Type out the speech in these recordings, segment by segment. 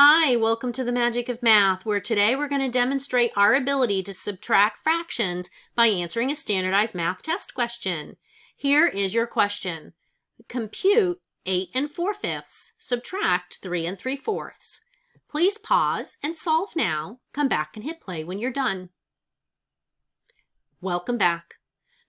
Hi, welcome to the Magic of Math, where today we're going to demonstrate our ability to subtract fractions by answering a standardized math test question. Here is your question. Compute 8 4/5, subtract 3 3/4. Please pause and solve now. Come back and hit play when you're done. Welcome back.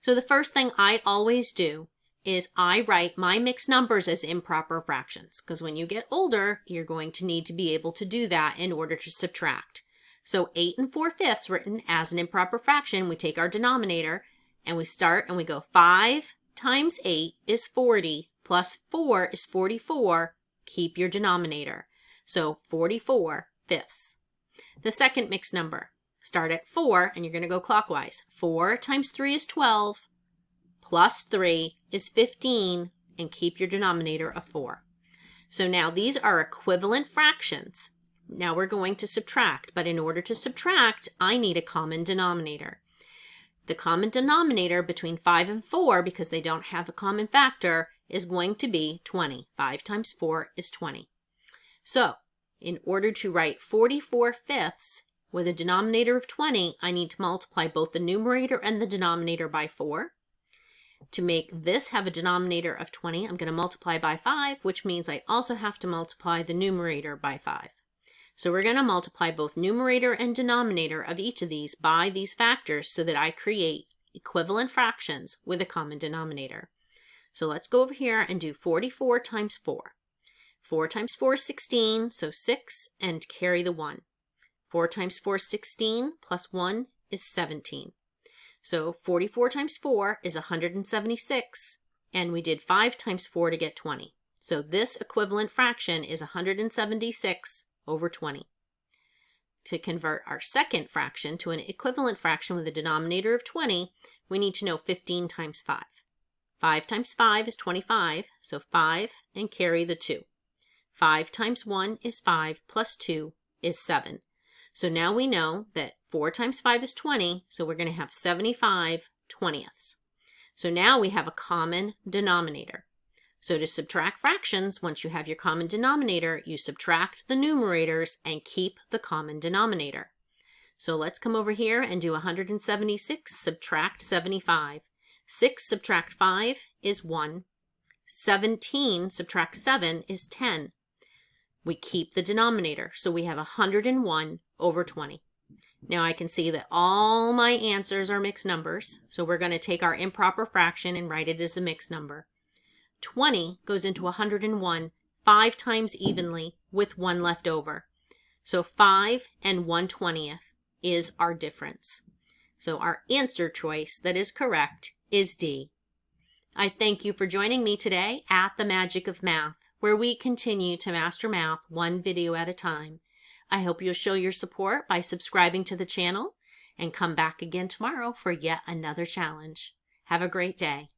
So the first thing I always do is I write my mixed numbers as improper fractions, because when you get older, you're going to need to be able to do that in order to subtract. So 8 4/5 written as an improper fraction, we take our denominator and we start and we go 5 times 8 is 40 plus 4 is 44. Keep your denominator. So 44/5. The second mixed number, start at 4 and you're going to go clockwise. 4 times 3 is 12. Plus 3 is 15, and keep your denominator of 4. So now these are equivalent fractions. Now we're going to subtract, but in order to subtract, I need a common denominator. The common denominator between 5 and 4, because they don't have a common factor, is going to be 20. 5 times 4 is 20. So in order to write 44/5 with a denominator of 20, I need to multiply both the numerator and the denominator by 4. To make this have a denominator of 20, I'm going to multiply by 5, which means I also have to multiply the numerator by 5. So we're going to multiply both numerator and denominator of each of these by these factors so that I create equivalent fractions with a common denominator. So let's go over here and do 44 times 4. 4 times 4 is 16, so 6, and carry the 1. 4 times 4 is 16, plus 1 is 17. So 44 times 4 is 176, and we did 5 times 4 to get 20. So this equivalent fraction is 176 over 20. To convert our second fraction to an equivalent fraction with a denominator of 20, we need to know 15 times 5. 5 times 5 is 25, so 5 and carry the 2. 5 times 1 is 5, plus 2 is 7. So now we know that 4 times 5 is 20, so we're going to have 75/20. So now we have a common denominator. So to subtract fractions, once you have your common denominator, you subtract the numerators and keep the common denominator. So let's come over here and do 176, subtract 75. 6 subtract 5 is 1. 17 subtract 7 is 10. We keep the denominator, so we have 101 over 20. Now I can see that all my answers are mixed numbers, so we're going to take our improper fraction and write it as a mixed number. 20 goes into 101 5 times evenly with 1 left over. So 5 and 1/20 is our difference. So our answer choice that is correct is D. I thank you for joining me today at the Magic of Math, where we continue to master math one video at a time. I hope you'll show your support by subscribing to the channel and come back again tomorrow for yet another challenge. Have a great day.